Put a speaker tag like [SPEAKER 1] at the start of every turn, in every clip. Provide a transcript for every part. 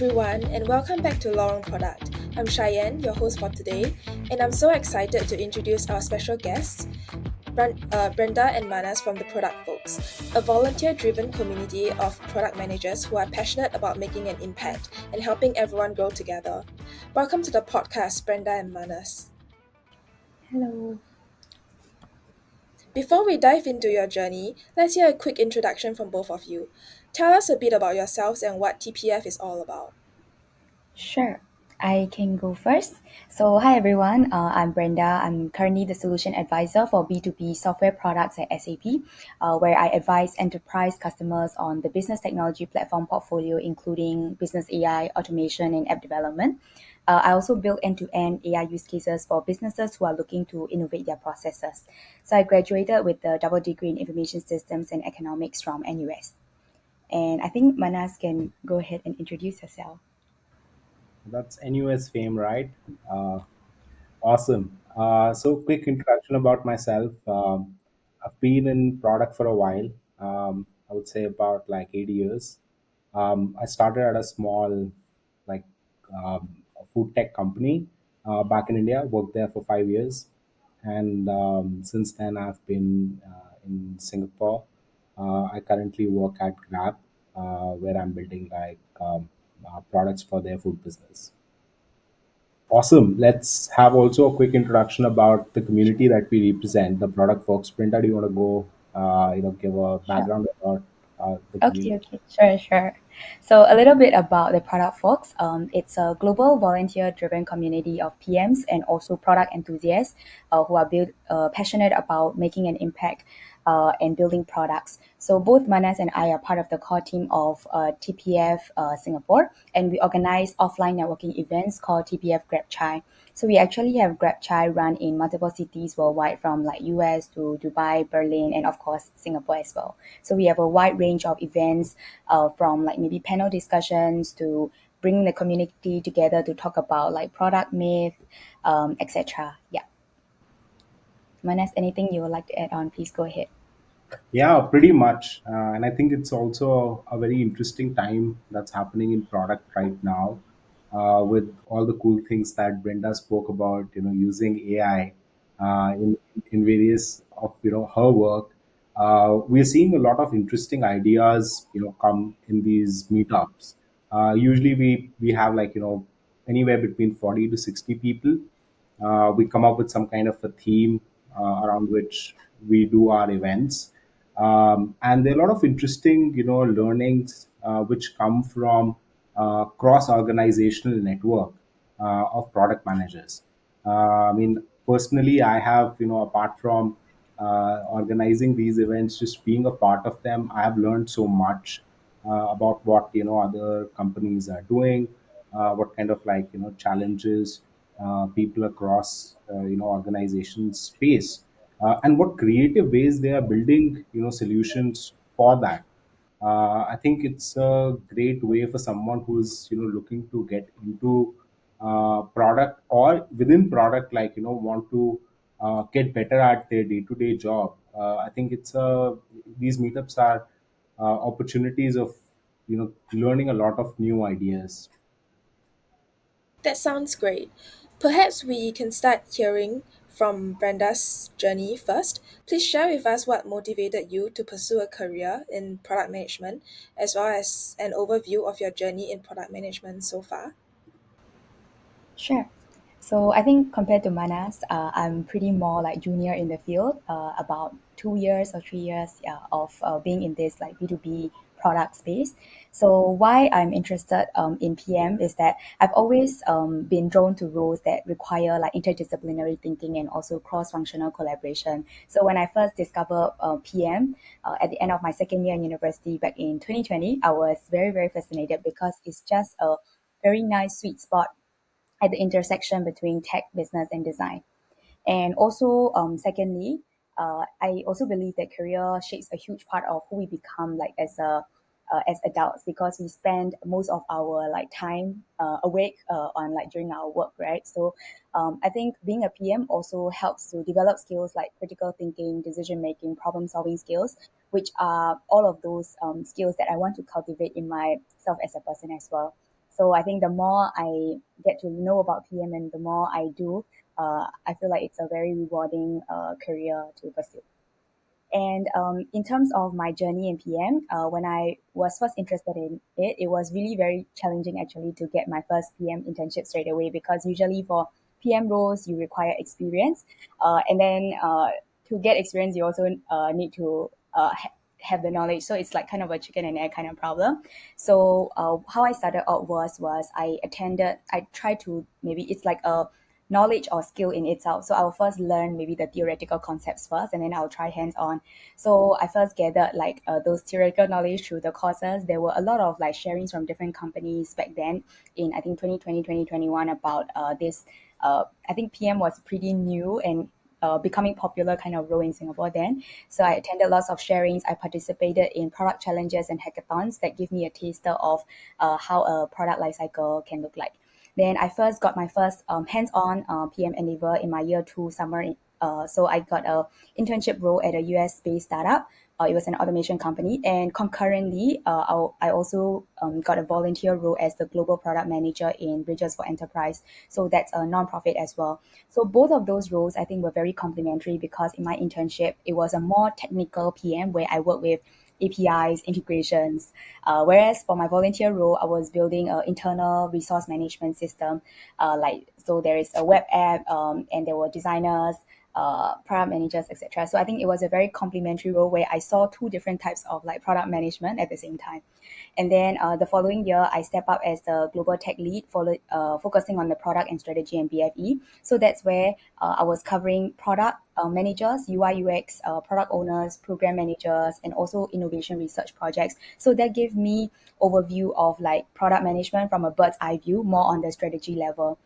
[SPEAKER 1] everyone, and welcome back to Lorong Product. I'm Cheyenne, your host for today, and I'm so excited to introduce our special guests, Brenda and Manas from the Product Folks, a volunteer driven community of product managers who are passionate about making an impact and helping everyone grow together. Welcome to the podcast, Brenda and Manas.
[SPEAKER 2] Hello.
[SPEAKER 1] Before we dive into your journey, let's hear a quick introduction from both of you. Tell us a bit about yourselves and what TPF is all about.
[SPEAKER 2] Sure. I can go first. So, hi everyone. I'm Brenda. I'm currently the solution advisor for B2B software products at SAP, where I advise enterprise customers on the business technology platform portfolio, including business AI, automation, and app development. I also build end-to-end AI use cases for businesses who are looking to innovate their processes. So, I graduated with the double degree in information systems and economics from NUS. And I think Manas can go ahead and introduce herself.
[SPEAKER 3] That's NUS fame, right? Uh, awesome. So, quick introduction about myself. I've been in product for a while. I would say about like 8 years. I started at a small, like, a food tech company back in India. Worked there for 5 years, and since then I've been in Singapore. I currently work at Grab, where I'm building like products for their food business. Awesome. Let's have also a quick introduction about the community that we represent, the product folks. Brenda, do you want to go, give a
[SPEAKER 2] Sure.
[SPEAKER 3] background about the
[SPEAKER 2] Okay,
[SPEAKER 3] community?
[SPEAKER 2] okay, sure, sure. So a little bit about the product folks. It's a global volunteer-driven community of PMs and also product enthusiasts who are passionate about making an impact and building products. So both Manas and I are part of the core team of TPF Singapore, and we organize offline networking events called TPF Grab Chai. So we actually have Grab Chai run in multiple cities worldwide, from like US to Dubai, Berlin, and of course Singapore as well. So we have a wide range of events, from like maybe panel discussions to bringing the community together to talk about like product myth, etc. Yeah. Manas, anything you would like to add on, please go ahead.
[SPEAKER 3] Yeah, pretty much. And I think it's also a very interesting time that's happening in product right now, with all the cool things that Brenda spoke about, using AI in various of, her work. We're seeing a lot of interesting ideas, come in these meetups. Usually we have like, anywhere between 40 to 60 people. We come up with some kind of a theme around which we do our events, and there are a lot of interesting learnings which come from cross organizational network of product managers. I mean, personally, I have, apart from organizing these events, just being a part of them, I have learned so much about what other companies are doing, what kind of like challenges people across organizations face, and what creative ways they are building solutions for that. I think it's a great way for someone who's looking to get into product, or within product, like want to get better at their day-to-day job. I think it's these meetups are opportunities of learning a lot of new ideas.
[SPEAKER 1] That sounds great. Perhaps we can start hearing from Brenda's journey first. Please share with us what motivated you to pursue a career in product management, as well as an overview of your journey in product management so far.
[SPEAKER 2] Sure. So I think compared to Manas, I'm pretty more like junior in the field, about 2 years or 3 years of being in this like B2B product space. So why I'm interested in PM is that I've always been drawn to roles that require like interdisciplinary thinking and also cross-functional collaboration. So when I first discovered PM at the end of my second year in university back in 2020, I was very, very fascinated because it's just a very nice sweet spot at the intersection between tech, business, and design. And also, secondly, I also believe that career shapes a huge part of who we become, like as adults, because we spend most of our like time awake on like during our work, right? So I think being a PM also helps to develop skills like critical thinking, decision making, problem solving skills, which are all of those skills that I want to cultivate in myself as a person as well. So I think the more I get to know about PM and the more I do, I feel like it's a very rewarding career to pursue. And in terms of my journey in PM, when I was first interested in it, it was really very challenging actually to get my first PM internship straight away, because usually for PM roles you require experience, and then to get experience you also need to have the knowledge. So it's like kind of a chicken and egg kind of problem. So how I started out was I tried to, maybe it's like a knowledge or skill in itself. So I'll first learn maybe the theoretical concepts first, and then I'll try hands on. So I first gathered like those theoretical knowledge through the courses. There were a lot of like sharings from different companies back then in, I think, 2020, 2021, about this. I think PM was pretty new and becoming popular kind of role in Singapore then. So I attended lots of sharings. I participated in product challenges and hackathons that give me a taster of how a product lifecycle can look like. Then I first got my first hands-on PM endeavor in my year two summer. So I got a internship role at a US-based startup. It was an automation company, and concurrently, I also got a volunteer role as the global product manager in Bridges for Enterprise. So that's a nonprofit as well. So both of those roles, I think, were very complementary, because in my internship, it was a more technical PM where I worked with APIs, integrations. Whereas for my volunteer role, I was building an internal resource management system. So there is a web app, and there were designers, product managers, etc. So I think it was a very complementary role where I saw two different types of like product management at the same time. And then the following year, I step up as the global tech lead, focusing on the product and strategy and BFE. So that's where I was covering product managers, UI UX, product owners, program managers, and also innovation research projects. So that gave me overview of like product management from a bird's eye view, more on the strategy level.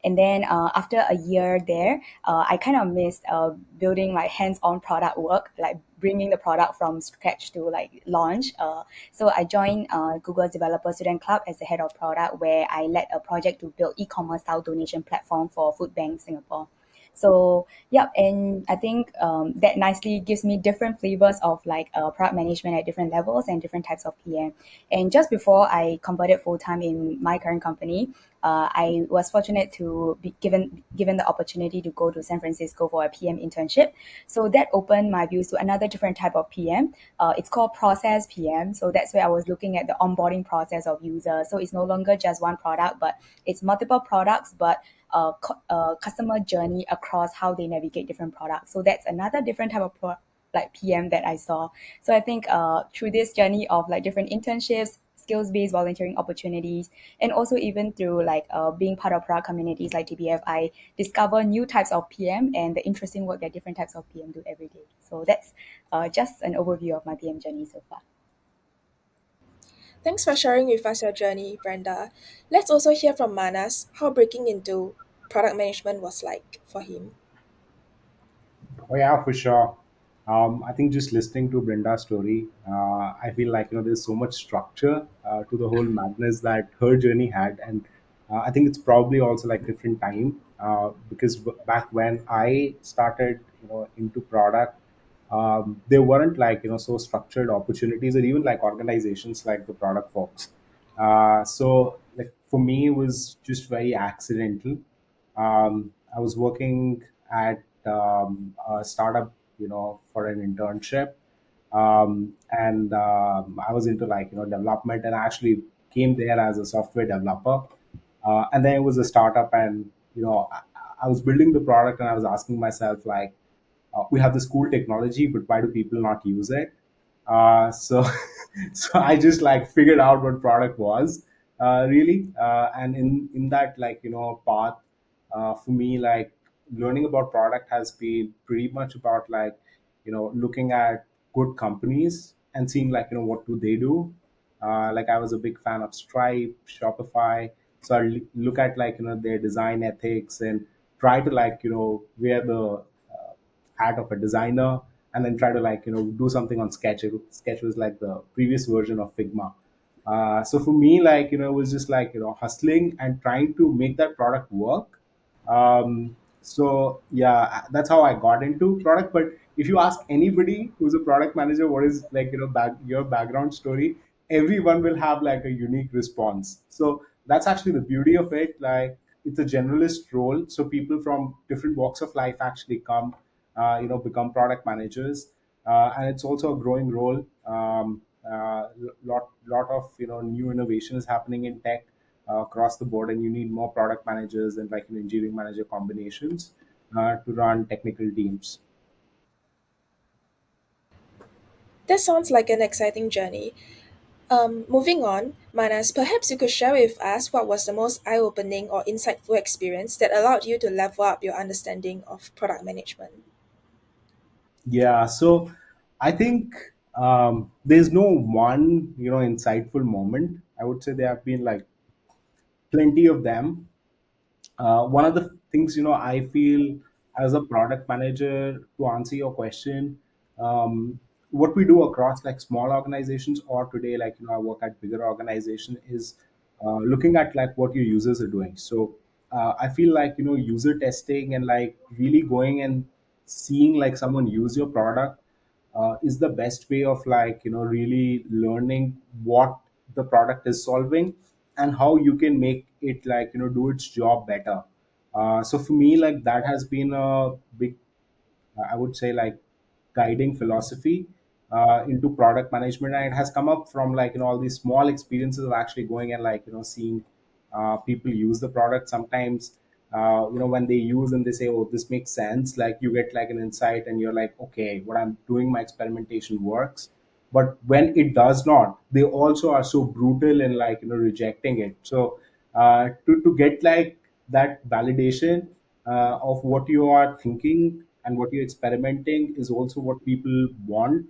[SPEAKER 2] And then after a year there, I kind of missed building like hands-on product work, like bringing the product from scratch to like launch. So I joined Google's Developer Student Club as the head of product, where I led a project to build e-commerce style donation platform for Food Bank Singapore. So yeah, and I think that nicely gives me different flavors of like product management at different levels and different types of PM. And just before I converted full time in my current company, I was fortunate to be given the opportunity to go to San Francisco for a PM internship. So that opened my views to another different type of PM. It's called process PM. So that's where I was looking at the onboarding process of users. So it's no longer just one product, but it's multiple products, but customer journey across how they navigate different products. So that's another different type of like PM that I saw. So I think through this journey of like different internships, skills-based volunteering opportunities, and also even through like being part of product communities like TBF, I discover new types of PM and the interesting work that different types of PM do every day. So that's just an overview of my PM journey so far.
[SPEAKER 1] Thanks for sharing with us your journey, Brenda. Let's also hear from Manas how breaking into product management was like for him.
[SPEAKER 3] Oh yeah, for sure. I think just listening to Brenda's story, I feel like there's so much structure to the whole madness that her journey had, and I think it's probably also like different time because back when I started, into product, there weren't like so structured opportunities or even like organizations like the product folks. So like for me, it was just very accidental. I was working at a startup, for an internship, and I was into like development, and I actually came there as a software developer, and then it was a startup, and I was building the product, and I was asking myself like, we have this cool technology, but why do people not use it? So so I just like figured out what product was really, and in that like path, for me, like learning about product has been pretty much about like looking at good companies and seeing like what do they do. Like I was a big fan of Stripe, Shopify, so look at like their design ethics and try to like wear the hat of a designer, and then try to like do something on Sketch. Sketch was like the previous version of Figma. So for me, like it was just like hustling and trying to make that product work. So yeah, that's how I got into product. But if you ask anybody who's a product manager what is like your background story, everyone will have like a unique response. So that's actually the beauty of it. Like, it's a generalist role, so people from different walks of life actually come, become product managers. And it's also a growing role. Lot of new innovations happening in tech across the board, and you need more product managers and like an engineering manager combinations to run technical teams.
[SPEAKER 1] That sounds like an exciting journey. Moving on, Manas, perhaps you could share with us what was the most eye opening or insightful experience that allowed you to level up your understanding of product management.
[SPEAKER 3] Yeah, so I think there's no one insightful moment. I would say there have been like plenty of them. One of the things I feel as a product manager, to answer your question, what we do across like small organizations, or today like I work at bigger organization, is looking at like what your users are doing. So I feel like user testing and like really going and seeing like someone use your product is the best way of like really learning what the product is solving and how you can make it like do its job better. So for me, like, that has been a big, I would say, like, guiding philosophy into product management, and it has come up from like all these small experiences of actually going and like seeing people use the product. Sometimes when they use and they say, oh, this makes sense, like you get like an insight and you're like, okay, what I'm doing, my experimentation works. But when it does not, they also are so brutal in like rejecting it. So to get like that validation of what you are thinking and what you're experimenting is also what people want,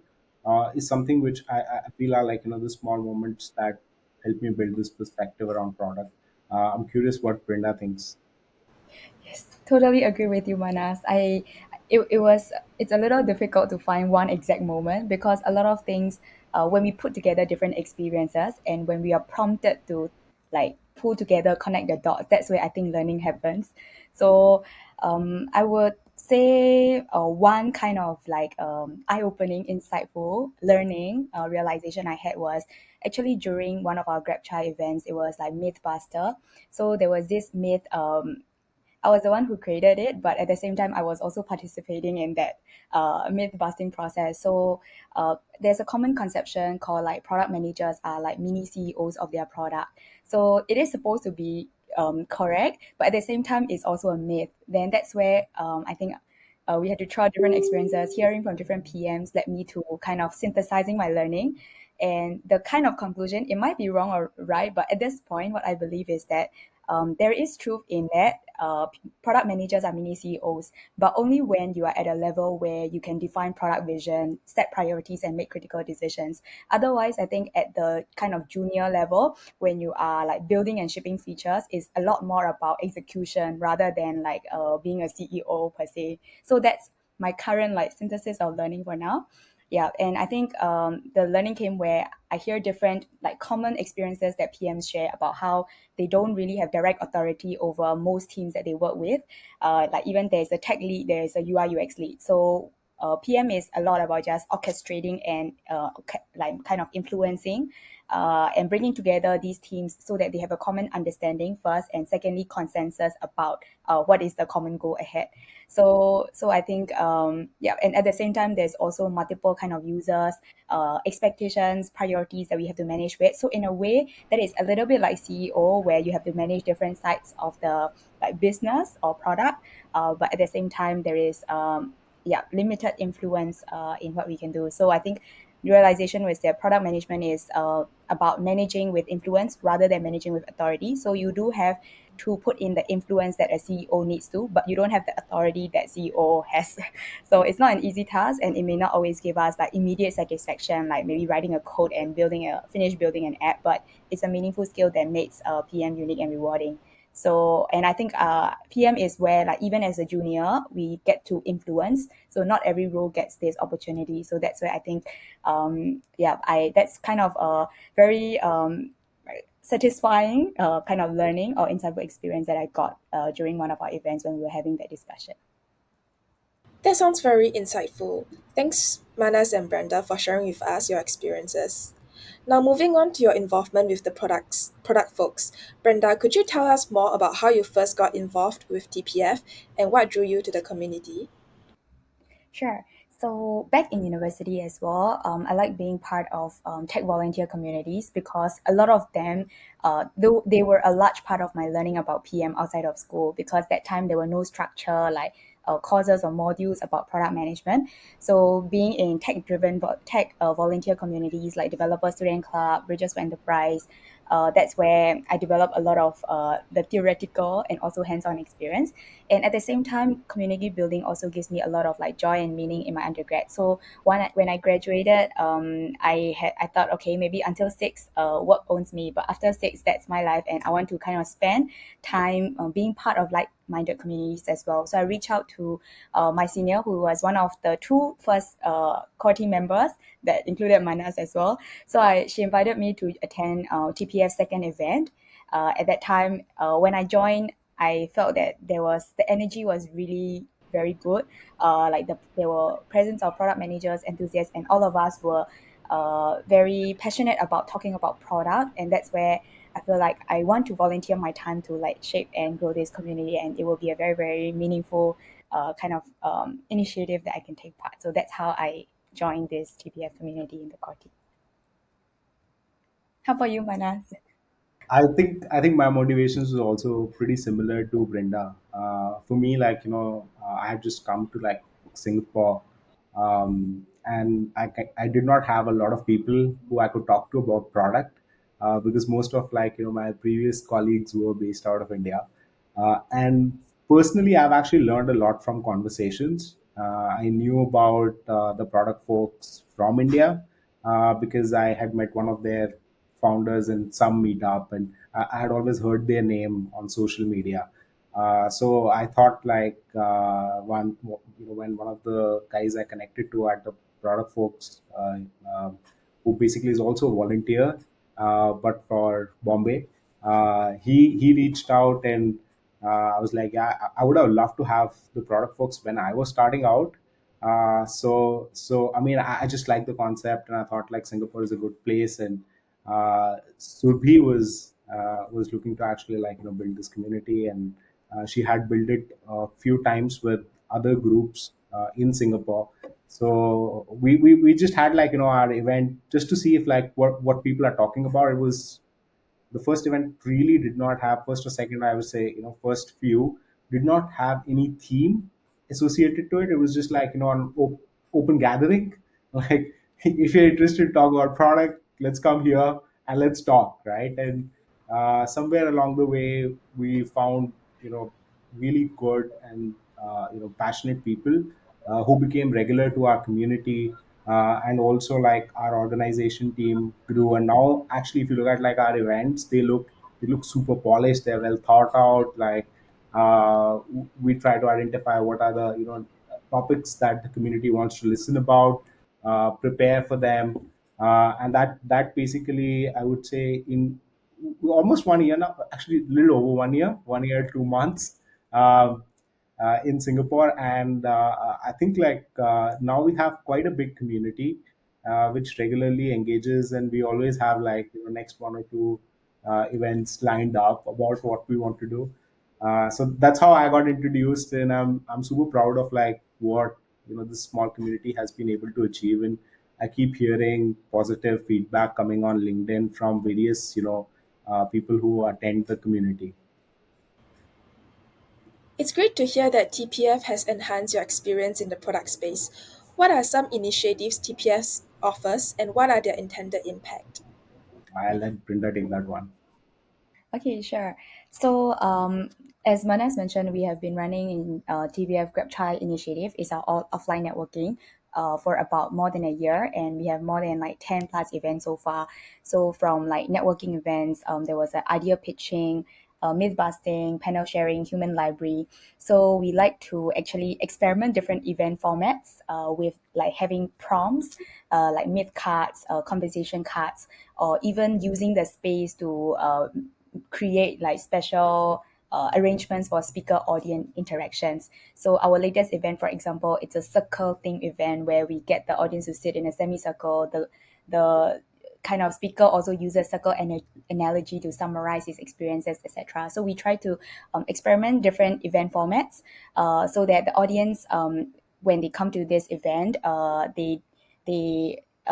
[SPEAKER 3] is something which I feel are like the small moments that help me build this perspective around product. I'm curious what Brenda thinks.
[SPEAKER 2] Yes, totally agree with you, Manas. It's a little difficult to find one exact moment because a lot of things, when we put together different experiences and when we are prompted to like pull together, connect the dots, that's where I think learning happens. So I would say one kind of like eye-opening, insightful learning realization I had was actually during one of our Grab Chai events. It was like Mythbuster. So there was this myth. I was the one who created it, but at the same time, I was also participating in that myth busting process. So there's a common conception called like product managers are like mini CEOs of their product. So it is supposed to be correct, but at the same time, it's also a myth. Then that's where I think we had to try different experiences, hearing from different PMs led me to kind of synthesizing my learning. And the kind of conclusion, it might be wrong or right, but at this point, what I believe is that there is truth in that. Product managers are mini CEOs, but only when you are at a level where you can define product vision, set priorities, and make critical decisions. Otherwise, I think at the kind of junior level, when you are like building and shipping features, is a lot more about execution rather than like being a CEO per se. So that's my current like synthesis of learning for now. Yeah, and I think the learning came where I hear different like common experiences that PMs share about how they don't really have direct authority over most teams that they work with. Like even there's a tech lead, there's a UI UX lead. So PM is a lot about just orchestrating and like kind of influencing and bringing together these teams so that they have a common understanding first, and secondly consensus about what is the common goal ahead. So I think yeah, and at the same time there's also multiple kind of users, expectations, priorities that we have to manage with. So in a way that is a little bit like CEO, where you have to manage different sides of the like business or product, but at the same time there is yeah, limited influence in what we can do. So I think realization was that product management is about managing with influence rather than managing with authority. So you do have to put in the influence that a CEO needs to, but you don't have the authority that CEO has. So it's not an easy task, and it may not always give us like immediate satisfaction, like maybe writing a code and building an app, but it's a meaningful skill that makes PM unique and rewarding. So, and I think PM is where like even as a junior, we get to influence. So not every role gets this opportunity. So that's where I think, yeah, I that's kind of a very satisfying kind of learning or insightful experience that I got during one of our events when we were having that discussion.
[SPEAKER 1] That sounds very insightful. Thanks, Manas and Brenda, for sharing with us your experiences. Now, moving on to your involvement with the product folks. Brenda, could you tell us more about how you first got involved with TPF and what drew you to the community?
[SPEAKER 2] Sure. So back in university as well, I like being part of tech volunteer communities because a lot of them, though they were a large part of my learning about PM outside of school, because that time there were no structure like courses or modules about product management. So being in tech volunteer communities like Developer Student Club, Bridges for Enterprise, that's where I developed a lot of the theoretical and also hands-on experience. And at the same time, community building also gives me a lot of like joy and meaning in my undergrad. So when I graduated, I thought, okay, maybe until six, work owns me, but after six, that's my life, and I want to kind of spend time being part of like-minded communities as well. So I reached out to my senior, who was one of the two first core team members that included Manas as well. So she invited me to attend TPF second event. At that time, when I joined, I felt that the energy was really very good. There were presence of product managers, enthusiasts, and all of us were very passionate about talking about product, and that's where I feel like I want to volunteer my time to like shape and grow this community, and it will be a very very meaningful kind of initiative that I can take part. So that's how I joined this TPF community in the Corti. How about you, Manas?
[SPEAKER 3] I think my motivations was also pretty similar to Brenda. For me, like I had just come to like Singapore, and I did not have a lot of people who I could talk to about product, because most of like my previous colleagues were based out of India, and personally, I've actually learned a lot from conversations. I knew about the product folks from India because I had met one of their founders in some meetup, and I had always heard their name on social media. So I thought like when one of the guys I connected to at the product folks, who basically is also a volunteer, but for Bombay, he reached out, and I was like, yeah, I would have loved to have the product folks when I was starting out. So I mean, I just like the concept, and I thought like Singapore is a good place, and Surbhi was looking to actually like build this community, and she had built it a few times with other groups in Singapore. So we just had like our event just to see if like what people are talking about. It was the first event really did not have first or second, I would say first few did not have any theme associated to it. It was just like an open gathering. Like if you're interested to talk about product, let's come here and let's talk, right? And somewhere along the way we found really good and passionate people who became regular to our community, and also like our organization team grew. And now actually if you look at like our events, they look super polished, they're well thought out. Like we try to identify what are the topics that the community wants to listen about, prepare for them, and that basically I would say in almost 1 year now, actually a little over 1 year, 1 year 2 months, um, in Singapore. And I think like now we have quite a big community which regularly engages, and we always have like next one or two events lined up about what we want to do. So that's how I got introduced, and I'm super proud of like what this small community has been able to achieve. And I keep hearing positive feedback coming on LinkedIn from various people who attend the community.
[SPEAKER 1] It's great to hear that TPF has enhanced your experience in the product space. What are some initiatives TPF offers and what are their intended impact?
[SPEAKER 3] I'll let Brinda take that one.
[SPEAKER 2] Okay, sure. So, as Manas mentioned, we have been running in TVF Grab Chai initiative. It's our all offline networking for about more than a year, and we have more than like 10 plus events so far. So, from like networking events, there was an idea pitching, myth busting, panel sharing, human library. So, we like to actually experiment different event formats with like having prompts, like myth cards, conversation cards, or even using the space to create like special arrangements for speaker audience interactions. So our latest event, for example, it's a circle theme event where we get the audience to sit in a semicircle. The kind of speaker also uses circle analogy to summarize his experiences, etc. So we try to experiment different event formats so that the audience, when they come to this event, they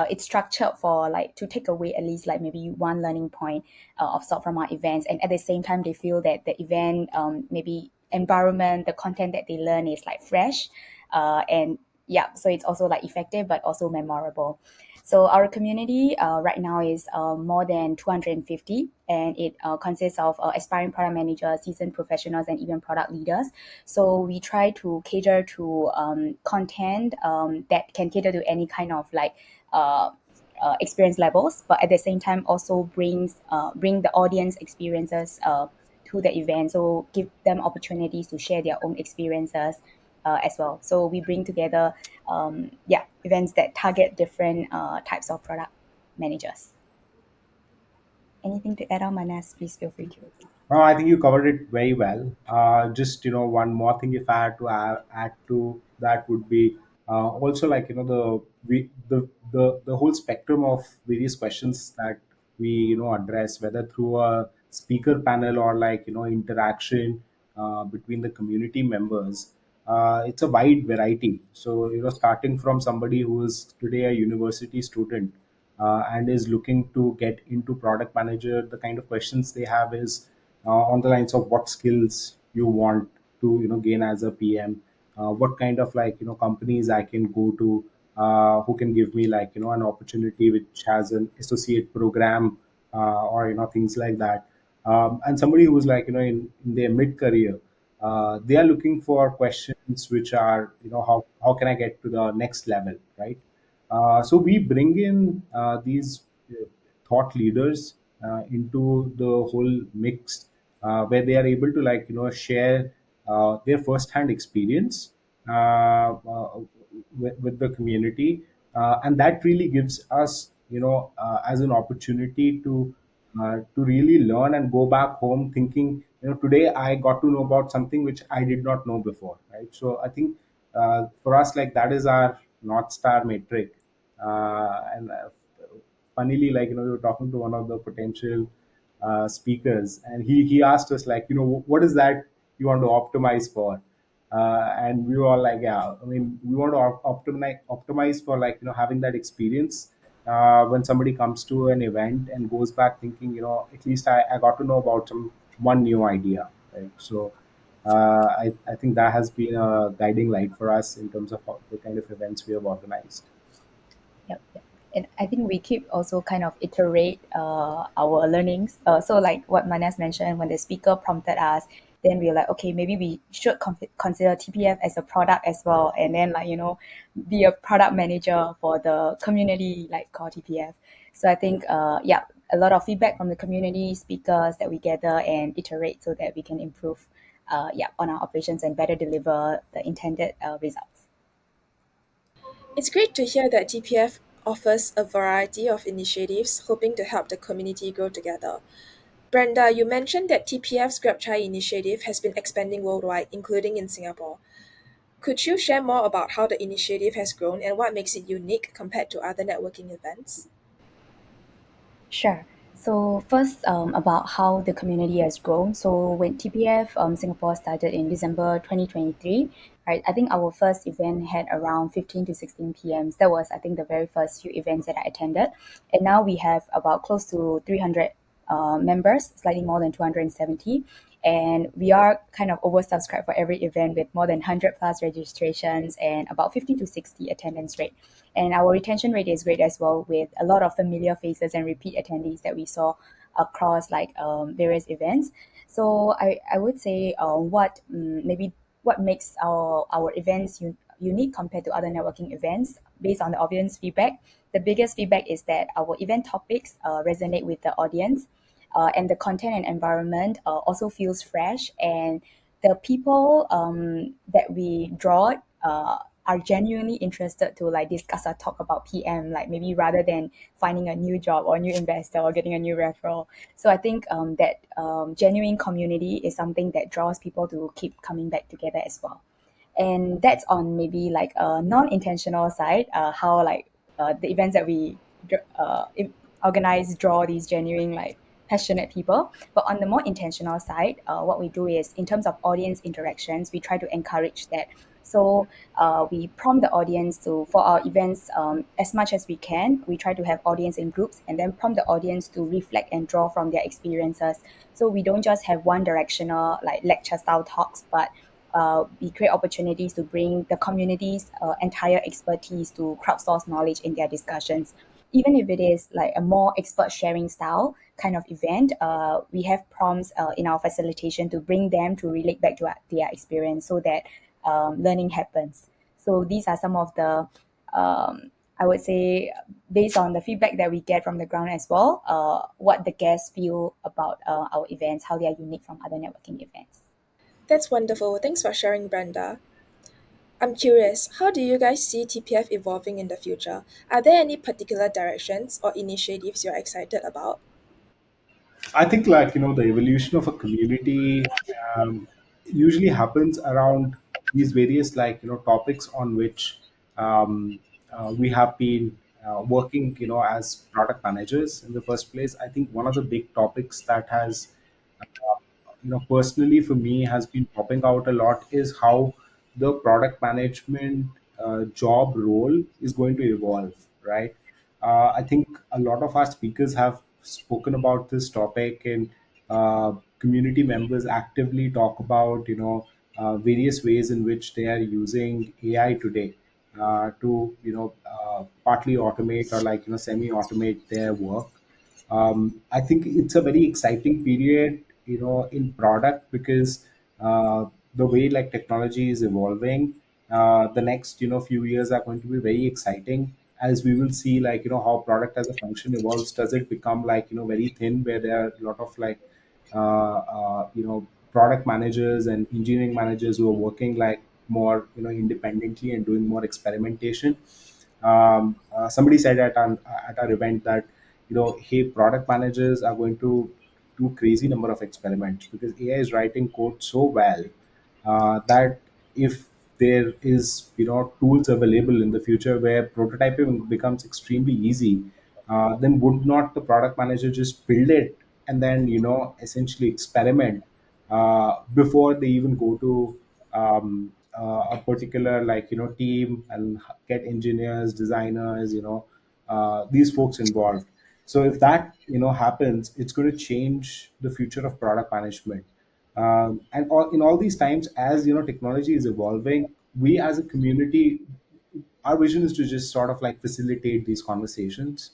[SPEAKER 2] it's structured for like to take away at least like maybe one learning point of sort from our events, and at the same time they feel that the event, maybe environment, the content that they learn is like fresh, and yeah, so it's also like effective but also memorable. So our community right now is more than 250, and it consists of aspiring product managers, seasoned professionals, and even product leaders. So we try to cater to content that can cater to any kind of like uh, experience levels, but at the same time also bring the audience experiences to the event. So give them opportunities to share their own experiences as well. So we bring together events that target different types of product managers. Anything to add on, Manas? Please feel free to.
[SPEAKER 3] No, I think you covered it very well. Just one more thing, if I had to add to that, would be also like the whole spectrum of various questions that we address, whether through a speaker panel or like interaction between the community members. It's a wide variety. So starting from somebody who is today a university student and is looking to get into product manager, the kind of questions they have is on the lines of what skills you want to gain as a PM, what kind of like companies I can go to, who can give me like an opportunity which has an associate program, or things like that. And somebody who's like in their mid career, they are looking for questions which are how can I get to the next level, right? So we bring in these thought leaders into the whole mix, where they are able to like share their first hand experience with the community, and that really gives us as an opportunity to really learn and go back home thinking, today I got to know about something which I did not know before, right? So I think for us, like, that is our north star metric. And funnily, like, we were talking to one of the potential speakers, and he asked us, like, what is that you want to optimize for? And we were all like, yeah, I mean, we want to optimize for, like, having that experience when somebody comes to an event and goes back thinking, at least I got to know about some one new idea, right? So I think that has been a guiding light for us in terms of the kind of events we have organized.
[SPEAKER 2] Yep, yep. And I think we keep also kind of iterate our learnings. So like what Manas mentioned, when the speaker prompted us, then we were like, okay, maybe we should consider TPF as a product as well, and then like be a product manager for the community like called TPF. So I think a lot of feedback from the community speakers that we gather and iterate so that we can improve on our operations and better deliver the intended results.
[SPEAKER 1] It's great to hear that TPF offers a variety of initiatives hoping to help the community grow together. Brenda, you mentioned that TPF's Grab Chai initiative has been expanding worldwide, including in Singapore. Could you share more about how the initiative has grown and what makes it unique compared to other networking events?
[SPEAKER 2] Sure. So first, about how the community has grown. So when TPF Singapore started in December 2023, right? I think our first event had around 15 to 16 PMs. That was, I think, the very first few events that I attended. And now we have about close to 300 members, slightly more than 270. And we are kind of oversubscribed for every event with more than 100 plus registrations and about 50 to 60 attendance rate. And our retention rate is great as well, with a lot of familiar faces and repeat attendees that we saw across like various events. So I would say maybe what makes our events unique compared to other networking events based on the audience feedback. The biggest feedback is that our event topics resonate with the audience, and the content and environment also feels fresh, and the people that we draw are genuinely interested to like discuss or talk about PM, like maybe rather than finding a new job or a new investor or getting a new referral. So I think that genuine community is something that draws people to keep coming back together as well. And that's on maybe like a non-intentional side, how like the events that we organize, draw these genuine, like passionate people. But on the more intentional side, what we do is in terms of audience interactions, we try to encourage that. So we prompt the audience to for our events as much as we can. We try to have audience in groups and then prompt the audience to reflect and draw from their experiences. So we don't just have one directional like lecture style talks, but we create opportunities to bring the community's entire expertise to crowdsource knowledge in their discussions. Even if it is like a more expert sharing style kind of event, we have prompts in our facilitation to bring them to relate back to their experience so that learning happens. So these are some of the, I would say, based on the feedback that we get from the ground as well, what the guests feel about our events, how they are unique from other networking events.
[SPEAKER 1] That's wonderful. Thanks for sharing, Brenda. I'm curious, how do you guys see TPF evolving in the future? Are there any particular directions or initiatives you're excited about?
[SPEAKER 3] I think, like, the evolution of a community usually happens around these various, like, topics on which we have been working, as product managers in the first place. I think one of the big topics that has personally for me has been popping out a lot is how the product management job role is going to evolve, right? I think a lot of our speakers have spoken about this topic, and community members actively talk about various ways in which they are using AI today to partly automate or, like, semi automate their work. I think it's a very exciting period, in product, because the way, like, technology is evolving, the next few years are going to be very exciting, as we will see, like, how product as a function evolves. Does it become, like, very thin, where there are a lot of, like, product managers and engineering managers who are working, like, more independently and doing more experimentation. Somebody said at our event that, hey, product managers are going to do crazy number of experiments, because AI is writing code so well that if there is tools available in the future where prototyping becomes extremely easy, then would not the product manager just build it and then essentially experiment before they even go to a particular, like, team, and get engineers, designers, these folks involved. So if that happens, it's going to change the future of product management. And in all these times, as technology is evolving, we as a community, our vision is to just sort of like facilitate these conversations,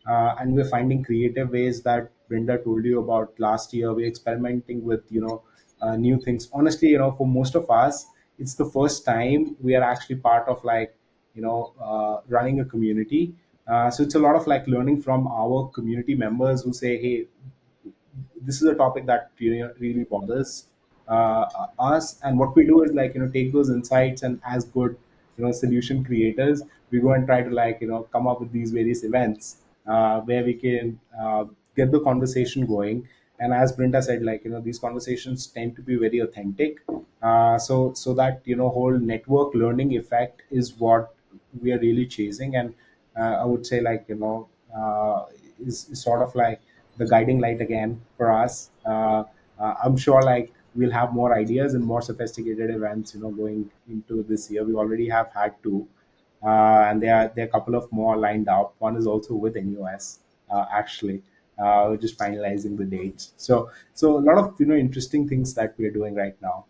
[SPEAKER 3] and we're finding creative ways that Brenda told you about last year. We're experimenting with new things. Honestly, for most of us, it's the first time we are actually part of, like, running a community. So it's a lot of, like, learning from our community members who say, hey, this is a topic that really bothers us, and what we do is, like, take those insights, and as good solution creators, we go and try to, like, come up with these various events where we can get the conversation going. And as Brenda said, like, these conversations tend to be very authentic, so that whole network learning effect is what we are really chasing. And I would say, like, is sort of like the guiding light again for us. I'm sure, like, we'll have more ideas and more sophisticated events, going into this year. We already have had two, and there are a couple of more lined up. One is also with NUS, actually. We're just finalizing the dates. So a lot of interesting things that we're doing right now.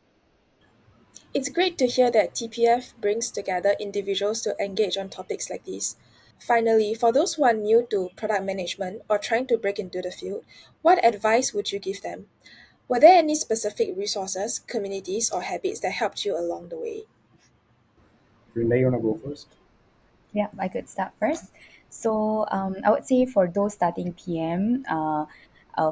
[SPEAKER 1] It's great to hear that TPF brings together individuals to engage on topics like these. Finally, for those who are new to product management or trying to break into the field, what advice would you give them? Were there any specific resources, communities, or habits that helped you along the way?
[SPEAKER 3] Brenda, you want to go first?
[SPEAKER 2] Yeah, I could start first. So I would say for those starting PM,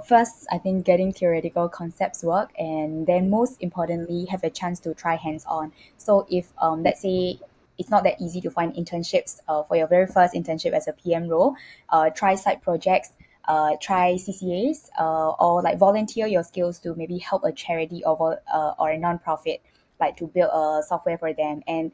[SPEAKER 2] first, I think getting theoretical concepts work, and then most importantly, have a chance to try hands on. So if let's say it's not that easy to find internships for your very first internship as a PM role, try side projects, try CCAs, or like volunteer your skills to maybe help a charity or a nonprofit, like to build a software for them, and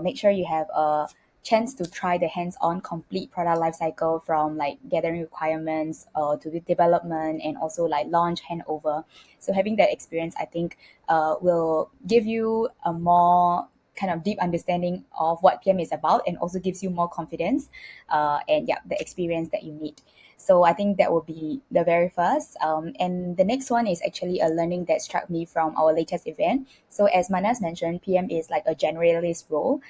[SPEAKER 2] make sure you have a chance to try the hands-on complete product lifecycle from like gathering requirements to the development and also like launch handover. So having that experience, I think, will give you a more kind of deep understanding of what PM is about, and also gives you more confidence and yeah, the experience that you need. So I think that will be the very first. And the next one is actually a learning that struck me from our latest event. So as Manas mentioned, PM is like a generalist role.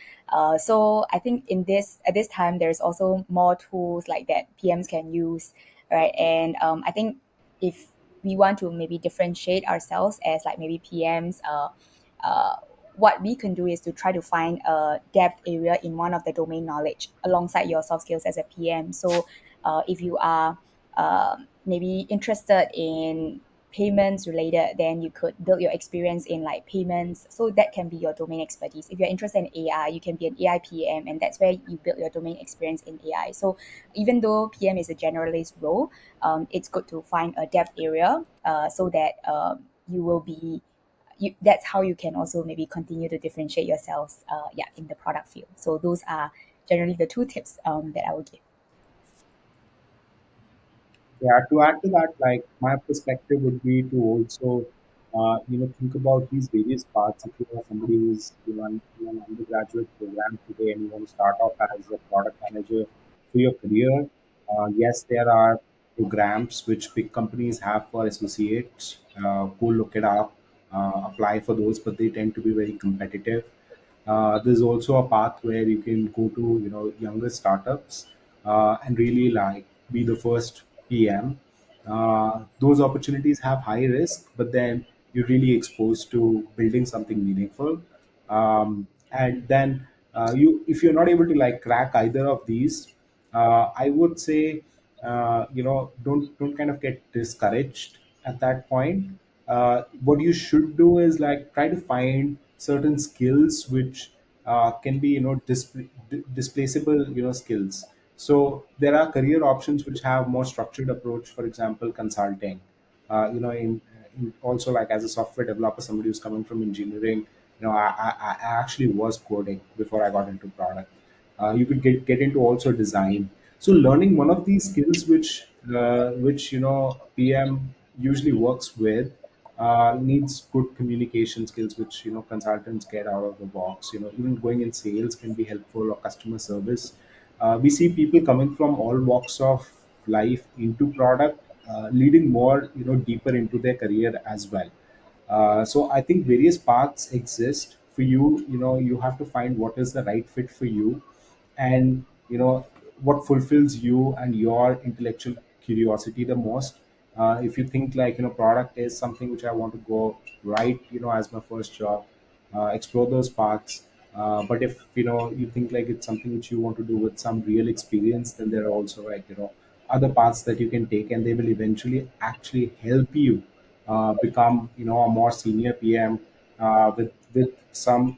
[SPEAKER 2] So I think in this at this time there's also more tools like that PMs can use, right? And I think if we want to maybe differentiate ourselves as like maybe PMs, uh, what we can do is to try to find a depth area in one of the domain knowledge alongside your soft skills as a PM. So if you are maybe interested in payments related, then you could build your experience in like payments. So that can be your domain expertise. If you're interested in AI, you can be an AI PM, and that's where you build your domain experience in AI. So even though PM is a generalist role, it's good to find a depth area so that you will be that's how you can also maybe continue to differentiate yourselves yeah, in the product field. So those are generally the two tips that I would give.
[SPEAKER 3] Yeah, to add to that, like my perspective would be to also, think about these various parts. If you are somebody who's in an undergraduate program today and you want to start off as a product manager for your career, yes, there are programs which big companies have for associates. Go look it up, apply for those, but they tend to be very competitive. There's also a path where you can go to younger startups and really like be the first PM. Those opportunities have high risk, but then you're really exposed to building something meaningful. And then you, if you're not able to like crack either of these, I would say don't kind of get discouraged at that point. What you should do is like try to find certain skills which can be displaceable skills. So there are career options which have more structured approach, for example consulting. In also like as a software developer, somebody who's coming from engineering, I actually was coding before I got into product. You could get into also design. So learning one of these skills which PM usually works with needs good communication skills, which consultants get out of the box. Even going in sales can be helpful, or customer service. We see people coming from all walks of life into product, leading more deeper into their career as well. So I think various paths exist for you. You have to find what is the right fit for you, and what fulfills you and your intellectual curiosity the most. If you think like product is something which I want to go right as my first job, explore those paths. But if you think like it's something which you want to do with some real experience, then there are also like other paths that you can take, and they will eventually actually help you become a more senior PM with some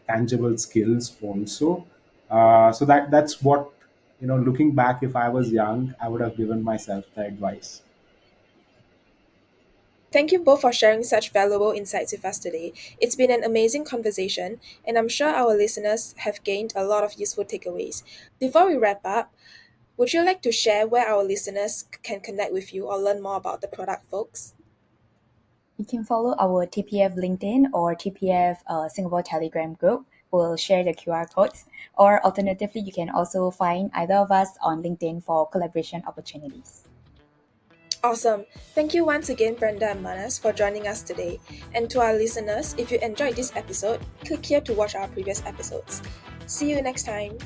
[SPEAKER 3] tangible skills also. So that's what looking back, if I was young, I would have given myself the advice.
[SPEAKER 1] Thank you both for sharing such valuable insights with us today. It's been an amazing conversation, and I'm sure our listeners have gained a lot of useful takeaways. Before we wrap up, would you like to share where our listeners can connect with you or learn more about the product folks?
[SPEAKER 2] You can follow our TPF LinkedIn or TPF Singapore Telegram group. We'll share the QR codes. Or alternatively, you can also find either of us on LinkedIn for collaboration opportunities.
[SPEAKER 1] Awesome. Thank you once again, Brenda and Manas, for joining us today. And to our listeners, if you enjoyed this episode, click here to watch our previous episodes. See you next time.